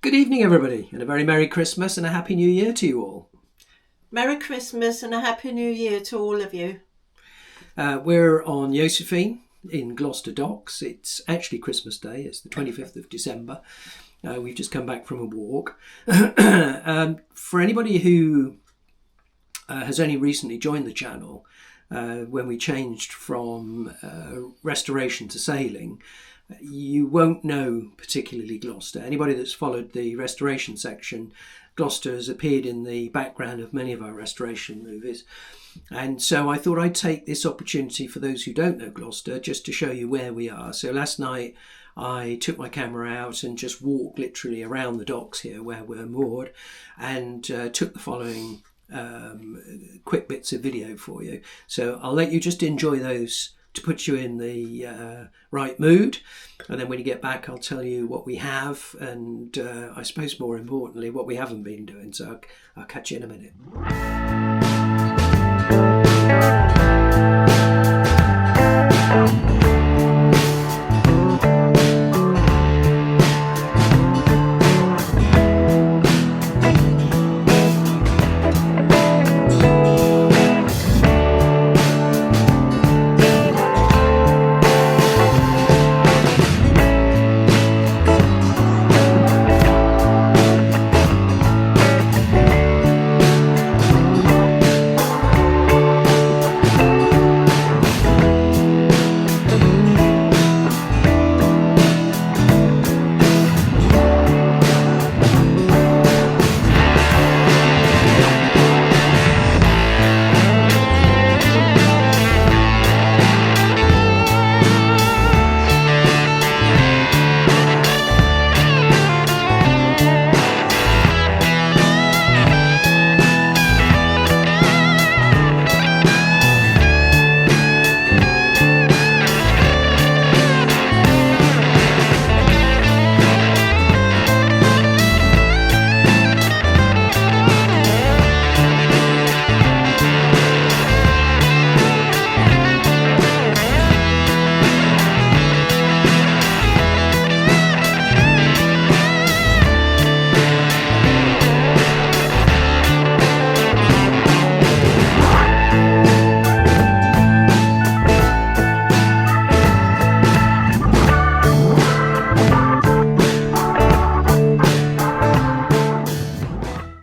Good evening, everybody, and a very Merry Christmas and a Happy New Year to you all. Merry Christmas and a Happy New Year to all of you. We're on Josefine in Gloucester Docks. It's actually Christmas Day. It's the 25th of December. We've just come back from a walk. For anybody who has only recently joined the channel, when we changed from restoration to sailing, you won't know particularly Gloucester. Anybody that's followed the restoration section, Gloucester has appeared in the background of many of our restoration movies. And so I thought I'd take this opportunity for those who don't know Gloucester just to show you where we are. So last night I took my camera out and just walked literally around the docks here where we're moored and took the following quick bits of video for you. So I'll let you just enjoy those to put you in the right mood, and then when you get back I'll tell you what we have and I suppose more importantly what we haven't been doing. So I'll catch you in a minute.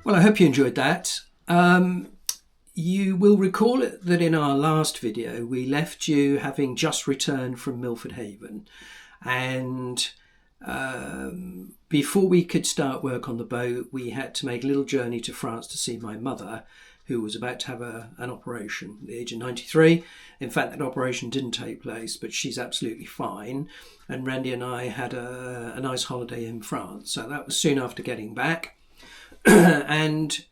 I hope you enjoyed that. You will recall that in our last video we left you having just returned from Milford Haven, and before we could start work on the boat we had to make a little journey to France to see my mother, who was about to have an operation at the age of 93. In fact, that operation didn't take place, but she's absolutely fine, and Randy and I had a nice holiday in France. So that was soon after getting back. And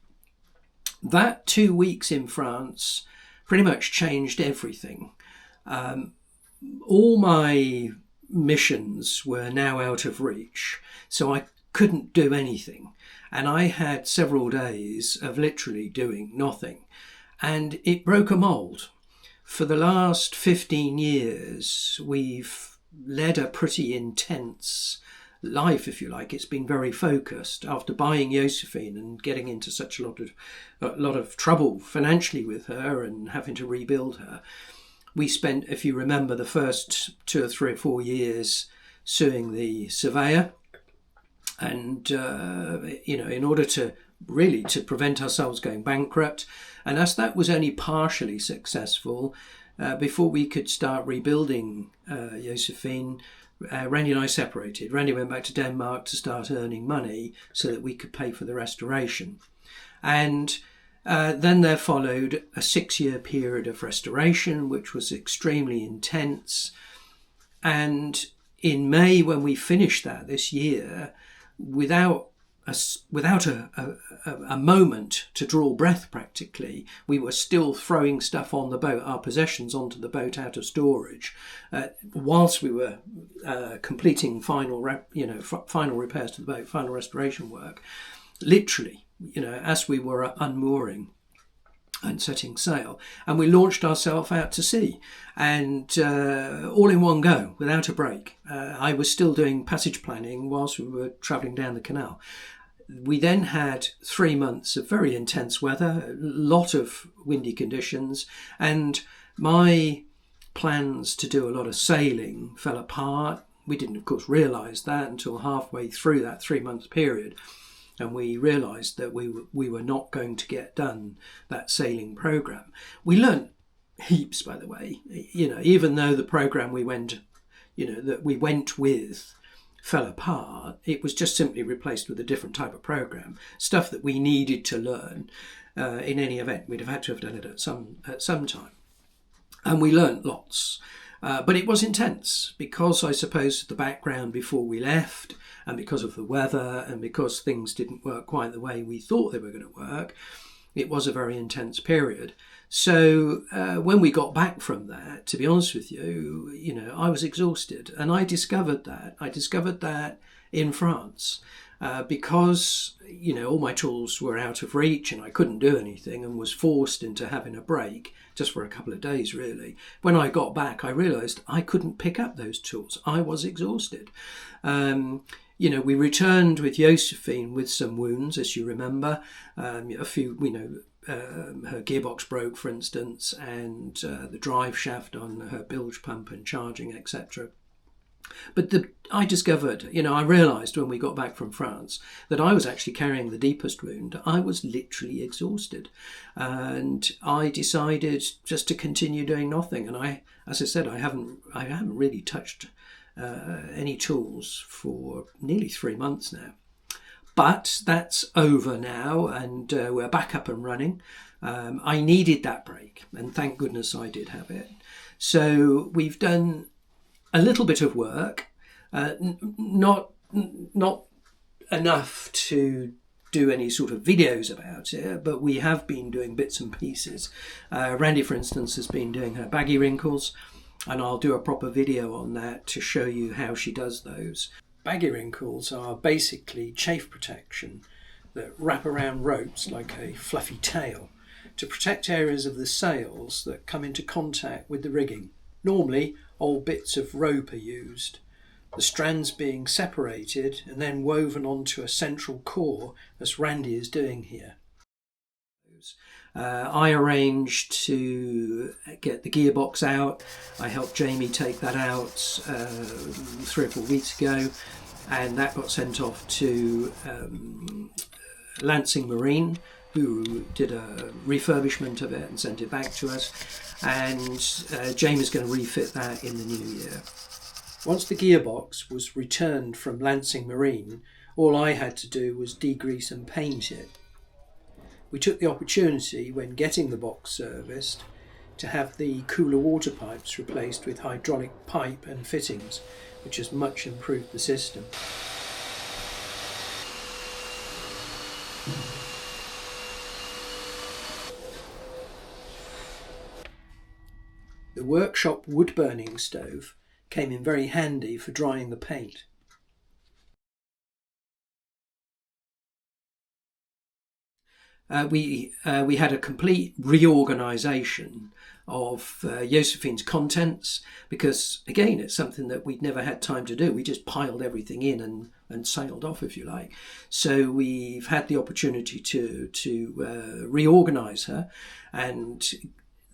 that 2 weeks in France pretty much changed everything. All my missions were now out of reach, so I couldn't do anything. And I had several days of literally doing nothing. And it broke a mould. For the last 15 years, we've led a pretty intense life, if you like. It's been very focused. After buying Josefine and getting into such a lot of trouble financially with her and having to rebuild her, we spent, if you remember, the first 2 or 3 or 4 years suing the surveyor, and in order to prevent ourselves going bankrupt. And as that was only partially successful, before we could start rebuilding Josefine, Randy and I separated. Randy went back to Denmark to start earning money so that we could pay for the restoration. And then there followed a 6-year period of restoration, which was extremely intense. And in May, when we finished that this year, without a moment to draw breath practically, we were still throwing stuff on the boat, our possessions onto the boat out of storage, whilst we were completing final repairs to the boat, final restoration work, literally, as we were unmooring. and setting sail, and we launched ourselves out to sea, and all in one go, without a break. I was still doing passage planning whilst we were travelling down the canal. We then had 3 months of very intense weather, a lot of windy conditions, and my plans to do a lot of sailing fell apart. We didn't, of course, realise that until halfway through that 3-month period. And we realised that we were not going to get done that sailing programme. We learnt heaps, by the way. Even though the programme that we went with fell apart, it was just simply replaced with a different type of programme. Stuff that we needed to learn in any event. We'd have had to have done it at some time. And we learnt lots. But it was intense because I suppose the background before we left, and because of the weather, and because things didn't work quite the way we thought they were going to work, it was a very intense period. So when we got back from that, to be honest with you, I was exhausted. And I discovered that in France. Because all my tools were out of reach and I couldn't do anything, and was forced into having a break just for a couple of days, really. When I got back, I realised I couldn't pick up those tools. I was exhausted. We returned with Josefine with some wounds, as you remember. A few, her gearbox broke, for instance, and the drive shaft on her bilge pump and charging, etc. But I discovered, I realised when we got back from France that I was actually carrying the deepest wound. I was literally exhausted. And I decided just to continue doing nothing. And as I said, I haven't really touched any tools for nearly 3 months now. But that's over now, and we're back up and running. I needed that break, and thank goodness I did have it. So we've done a little bit of work, not enough to do any sort of videos about it, but we have been doing bits and pieces. Randy, for instance, has been doing her baggy wrinkles, and I'll do a proper video on that to show you how she does those. Baggy wrinkles are basically chafe protection that wrap around ropes like a fluffy tail to protect areas of the sails that come into contact with the rigging. Normally, old bits of rope are used, the strands being separated and then woven onto a central core, as Randy is doing here. I arranged to get the gearbox out. I helped Jamie take that out 3 or 4 weeks ago, and that got sent off to Lansing Marine, who did a refurbishment of it and sent it back to us. And Jamie's going to refit that in the new year. Once the gearbox was returned from Lansing Marine, all I had to do was degrease and paint it. We took the opportunity, when getting the box serviced, to have the cooler water pipes replaced with hydraulic pipe and fittings, which has much improved the system. The workshop wood-burning stove came in very handy for drying the paint. We had a complete reorganisation of Josefine's contents, because again it's something that we'd never had time to do. We just piled everything in and sailed off, if you like. So we've had the opportunity to reorganise her, and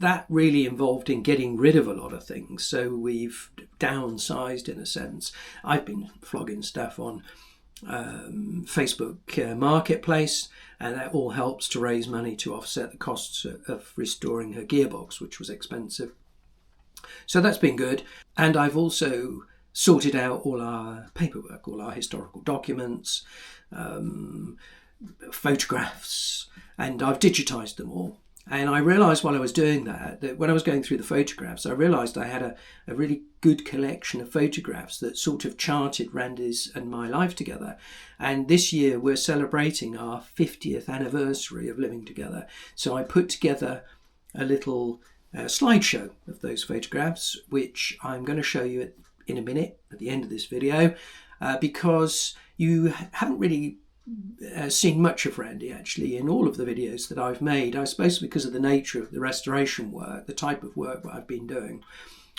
that really involved in getting rid of a lot of things. So we've downsized, in a sense. I've been flogging stuff on Facebook Marketplace, and that all helps to raise money to offset the costs of restoring her gearbox, which was expensive. So that's been good. And I've also sorted out all our paperwork, all our historical documents, photographs, and I've digitised them all. And I realised while I was doing that when I was going through the photographs, I realised I had a really good collection of photographs that sort of charted Randy's and my life together. And this year we're celebrating our 50th anniversary of living together. So I put together a little slideshow of those photographs, which I'm going to show you in a minute at the end of this video, because you haven't really seen much of Randy actually in all of the videos that I've made. I suppose because of the nature of the restoration work, the type of work that I've been doing,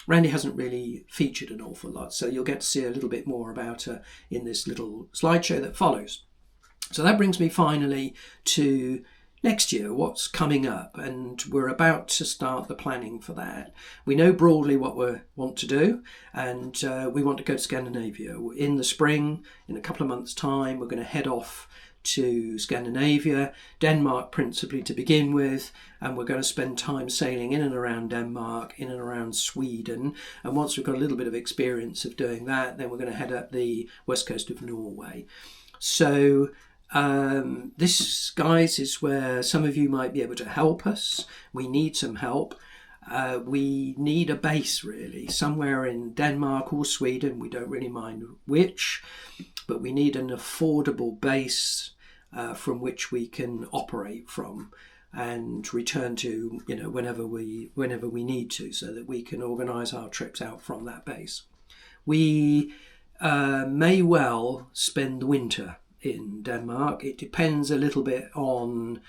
Randy hasn't really featured an awful lot, so you'll get to see a little bit more about her in this little slideshow that follows. So that brings me finally to next year, what's coming up, and we're about to start the planning for that. We know broadly what we want to do, and we want to go to Scandinavia. In the spring, in a couple of months' time, we're going to head off to Scandinavia, Denmark principally to begin with, and we're going to spend time sailing in and around Denmark, in and around Sweden, and once we've got a little bit of experience of doing that, then we're going to head up the west coast of Norway. So this, guys, is where some of you might be able to help us. We need some help. We need a base, really, somewhere in Denmark or Sweden. We don't really mind which, but we need an affordable base from which we can operate from and return to, whenever we need to, so that we can organise our trips out from that base. We may well spend the winter in Denmark. It depends a little bit on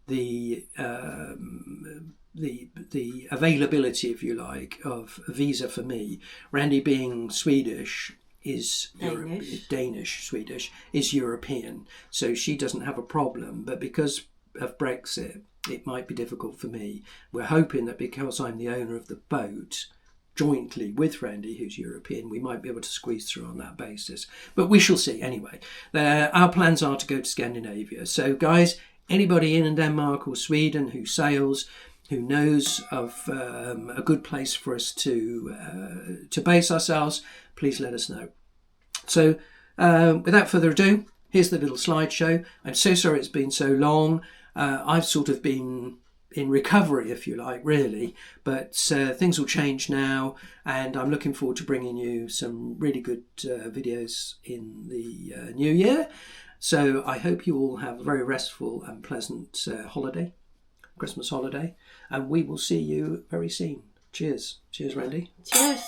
the availability, if you like, of a visa for me. Randy, being Swedish, is Danish, Swedish, is European, so she doesn't have a problem. But because of Brexit, it might be difficult for me. We're hoping that because I'm the owner of the boat, jointly with Randy, who's European, we might be able to squeeze through on that basis. But we shall see. Anyway, our plans are to go to Scandinavia. So, guys, anybody in Denmark or Sweden who sails, who knows of a good place for us to base ourselves, please let us know. So, without further ado, here's the little slideshow. I'm so sorry it's been so long. I've sort of been in recovery, if you like, really, but things will change now, and I'm looking forward to bringing you some really good videos in the new year. So I hope you all have a very restful and pleasant Christmas holiday, and we will see you very soon. Cheers. Cheers, Randy. Cheers.